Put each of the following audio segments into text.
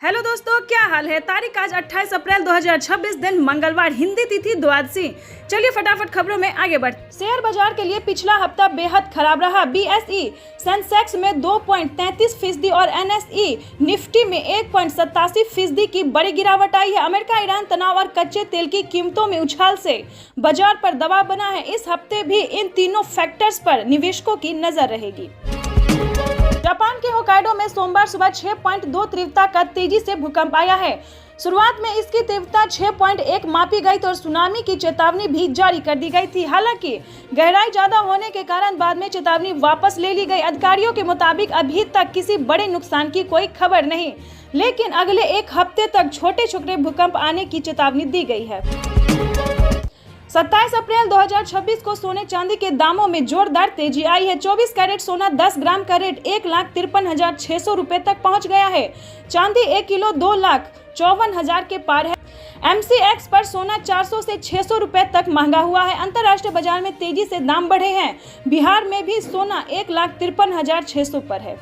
Hello दोस्तों, क्या हाल है। तारीख आज 28 अप्रैल 2026 दिन मंगलवार, हिंदी तिथि द्वादशी। चलिए फटाफट खबरों में आगे बढ़। शेयर बाजार के लिए पिछला हफ्ता बेहद खराब रहा। बीएसई सेंसेक्स में 2.33% और एनएसई निफ्टी में 1.87% की बड़ी गिरावट आई है। अमेरिका ईरान तनाव और कच्चे तेल की कीमतों में उछाल से बाजार पर दबाव बना है। इस हफ्ते भी इन तीनों फैक्टर्स पर निवेशकों की नजर रहेगी। जापान के होकाइडो में सोमवार सुबह 6.2 तीव्रता का तेजी से भूकंप आया है। शुरुआत में इसकी तीव्रता 6.1 मापी गई तो सुनामी की चेतावनी भी जारी कर दी गई थी। हालांकि गहराई ज्यादा होने के कारण बाद में चेतावनी वापस ले ली गई। अधिकारियों के मुताबिक अभी तक किसी बड़े नुकसान की कोई खबर नहीं, लेकिन अगले एक हफ्ते तक छोटे छोटे भूकंप आने की चेतावनी दी गई है। 27 अप्रैल 2026 को सोने चांदी के दामों में जोरदार तेजी आई है। 24 कैरेट सोना 10 ग्राम का रेट 1,53,600 रुपए तक पहुंच गया है। चांदी 1 किलो 2,54,000 के पार है। MCX पर सोना 400 से 600 रुपए तक महंगा हुआ है। अंतर्राष्ट्रीय बाजार में तेजी से दाम बढ़े हैं। बिहार में भी सोना 1,53,600 पर है।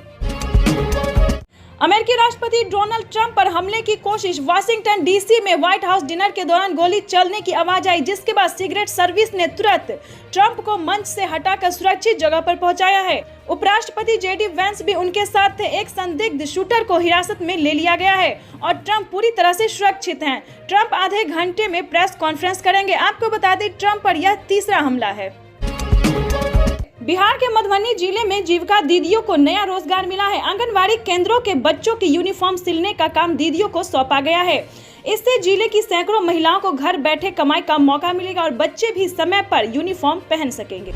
अमेरिकी राष्ट्रपति डोनाल्ड ट्रंप पर हमले की कोशिश। वाशिंगटन डीसी में व्हाइट हाउस डिनर के दौरान गोली चलने की आवाज आई, जिसके बाद सीक्रेट सर्विस ने तुरंत ट्रंप को मंच से हटाकर सुरक्षित जगह पर पहुंचाया है। उपराष्ट्रपति JD वैंस भी उनके साथ थे। एक संदिग्ध शूटर को हिरासत में ले लिया गया है और ट्रंप पूरी तरह से सुरक्षित हैं। ट्रंप आधे घंटे में प्रेस कॉन्फ्रेंस करेंगे। आपको बता दें, ट्रंप पर यह तीसरा हमला है। बिहार के मधुबनी जिले में जीविका दीदियों को नया रोजगार मिला है। आंगनबाड़ी केंद्रों के बच्चों की यूनिफॉर्म सिलने का काम दीदियों को सौंपा गया है। इससे जिले की सैकड़ों महिलाओं को घर बैठे कमाई का मौका मिलेगा और बच्चे भी समय पर यूनिफॉर्म पहन सकेंगे।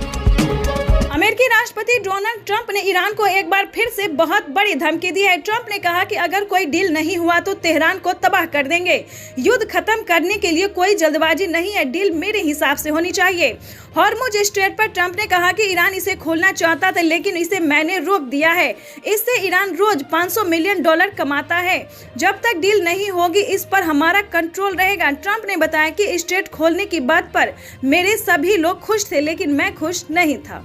अमेरिकी राष्ट्रपति डोनाल्ड ट्रंप ने ईरान को एक बार फिर से बहुत बड़ी धमकी दी है। ट्रंप ने कहा कि अगर कोई डील नहीं हुआ तो तेहरान को तबाह कर देंगे। युद्ध खत्म करने के लिए कोई जल्दबाजी नहीं है, डील मेरे हिसाब से होनी चाहिए। हॉर्मुज स्ट्रेट पर ट्रंप ने कहा कि ईरान इसे खोलना चाहता था, लेकिन इसे मैंने रोक दिया है। इससे ईरान रोज $500 मिलियन कमाता है। जब तक डील नहीं होगी इस पर हमारा कंट्रोल रहेगा। ट्रंप ने बताया कि स्ट्रेट खोलने की बात पर मेरे सभी लोग खुश थे, लेकिन मैं खुश नहीं था।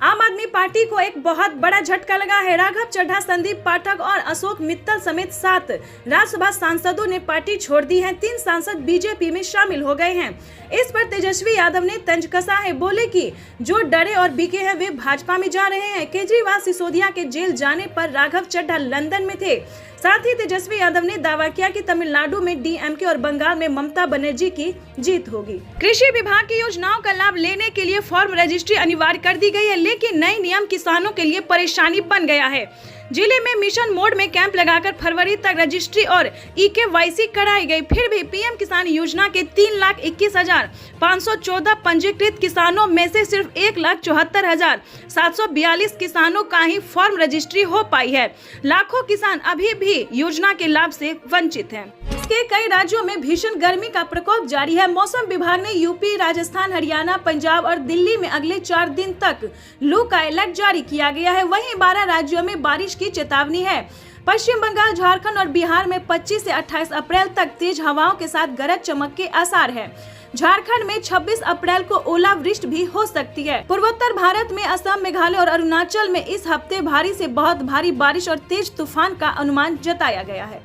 आम आदमी पार्टी को एक बहुत बड़ा झटका लगा है। राघव चड्ढा, संदीप पाठक और अशोक मित्तल समेत 7 राज्यसभा सांसदों ने पार्टी छोड़ दी है। 3 सांसद बीजेपी में शामिल हो गए हैं। इस पर तेजस्वी यादव ने तंज कसा है। बोले कि जो डरे और बिके हैं वे भाजपा में जा रहे हैं। केजरीवाल सिसोदिया के जेल जाने पर राघव चड्ढा लंदन में थे। साथ ही तेजस्वी यादव ने दावा किया कि तमिलनाडु में DMK और बंगाल में ममता बनर्जी की जीत होगी। कृषि विभाग की योजनाओं का लाभ लेने के लिए फॉर्म रजिस्ट्री अनिवार्य कर दी गई है, लेकिन नए नियम किसानों के लिए परेशानी बन गया है। जिले में मिशन मोड में कैंप लगाकर फरवरी तक रजिस्ट्री और EKYC कराई गई। फिर भी PM किसान योजना के 3,21,514 पंजीकृत किसानों में से सिर्फ 1,74,742 किसानों का ही फॉर्म रजिस्ट्री हो पाई है। लाखों किसान अभी भी योजना के लाभ से वंचित हैं। इसके कई राज्यों में भीषण गर्मी का प्रकोप जारी है। मौसम विभाग ने यूपी, राजस्थान, हरियाणा, पंजाब और दिल्ली में अगले 4 दिन तक लू का अलर्ट जारी किया गया है। वहीं 12 राज्यों में बारिश की चेतावनी है। पश्चिम बंगाल, झारखंड और बिहार में 25 से 28 अप्रैल तक तेज हवाओं के साथ गरज चमक के आसार है। झारखंड में 26 अप्रैल को ओलावृष्टि भी हो सकती है। पूर्वोत्तर भारत में असम, मेघालय और अरुणाचल में इस हफ्ते भारी से बहुत भारी बारिश और तेज तूफान का अनुमान जताया गया है।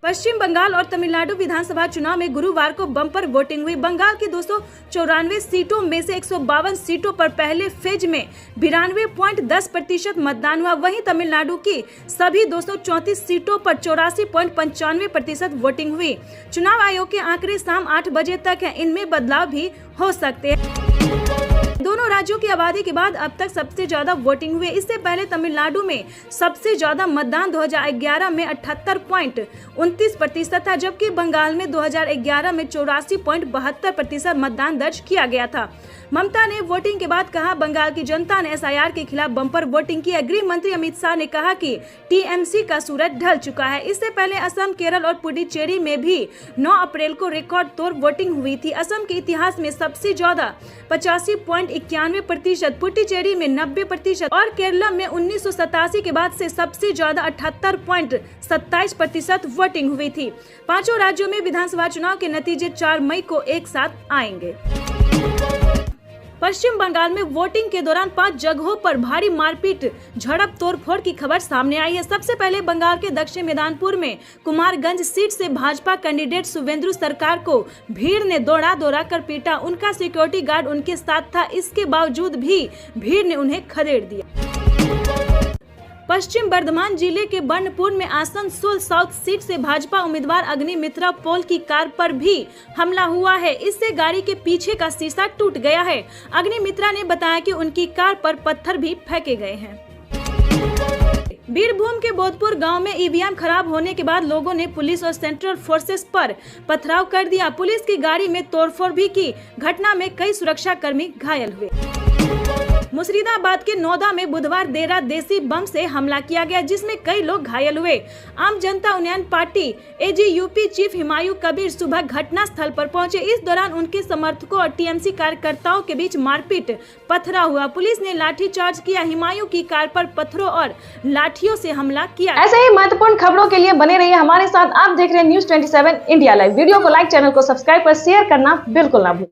पश्चिम बंगाल और तमिलनाडु विधानसभा चुनाव में गुरुवार को बम्पर वोटिंग हुई। बंगाल की 294 सीटों में से 152 सीटों पर पहले फेज में 92.10% मतदान हुआ। वहीं तमिलनाडु की सभी 234 सीटों पर 84.95% वोटिंग हुई। चुनाव आयोग के आंकड़े शाम 8 बजे तक हैं। इनमें बदलाव भी हो सकते हैं। दोनों राज्यों की आबादी के बाद अब तक सबसे ज्यादा वोटिंग हुई। इससे पहले तमिलनाडु में सबसे ज्यादा मतदान 2011 में 78.29% था, जबकि बंगाल में 2011 में 84.72% मतदान दर्ज किया गया था। ममता ने वोटिंग के बाद कहा, बंगाल की जनता ने SIR के खिलाफ बम्पर वोटिंग की है। गृह मंत्री अमित शाह ने कहा कि TMC का सूरज ढल चुका है। इससे पहले असम, केरल और पुडुचेरी में भी 9 अप्रैल को रिकॉर्ड तोड़ वोटिंग हुई थी। असम के इतिहास में सबसे ज्यादा 85.91%, पुडुचेरी में 90% और केरला में 1987 के बाद से सबसे ज्यादा 78.27% वोटिंग हुई थी। 5 राज्यों में विधानसभा चुनाव के नतीजे 4 मई को एक साथ आएंगे। पश्चिम बंगाल में वोटिंग के दौरान 5 जगहों पर भारी मारपीट, झड़प, तोड़फोड़ की खबर सामने आई है। सबसे पहले बंगाल के दक्षिण मेदिनीपुर में कुमारगंज सीट से भाजपा कैंडिडेट शुभेंदु सरकार को भीड़ ने दौड़ा कर पीटा। उनका सिक्योरिटी गार्ड उनके साथ था, इसके बावजूद भी भीड़ ने उन्हें खदेड़ दिया। पश्चिम बर्धमान जिले के बर्नपुर में आसनसोल साउथ सीट से भाजपा उम्मीदवार अग्निमित्रा पॉल की कार पर भी हमला हुआ है। इससे गाड़ी के पीछे का शीशा टूट गया है। अग्निमित्रा ने बताया कि उनकी कार पर पत्थर भी फेंके गए हैं। बीरभूम के बोधपुर गांव में ईवीएम खराब होने के बाद लोगों ने पुलिस और सेंट्रल फोर्सेस पर पथराव कर दिया। पुलिस की गाड़ी में तोड़फोड़ भी की। घटना में कई सुरक्षा कर्मी घायल हुए। मुर्शिदाबाद के नौदा में बुधवार देर रात देसी बम से हमला किया गया, जिसमें कई लोग घायल हुए। आम जनता उन्नयन पार्टी एजीयूपी चीफ हिमायू कबीर सुबह घटना स्थल पर पहुंचे। इस दौरान उनके समर्थकों और टीएमसी कार्यकर्ताओं के बीच मारपीट पथराव हुआ। पुलिस ने लाठीचार्ज किया। हिमायू की कार पर पत्थरों और लाठियों से हमला किया। ऐसे ही महत्वपूर्ण खबरों के लिए बने रहिए हमारे साथ। आप देख रहे हैं न्यूज़ 27 इंडिया लाइव। वीडियो को लाइक, चैनल को सब्सक्राइब और शेयर करना बिल्कुल ना भूलें।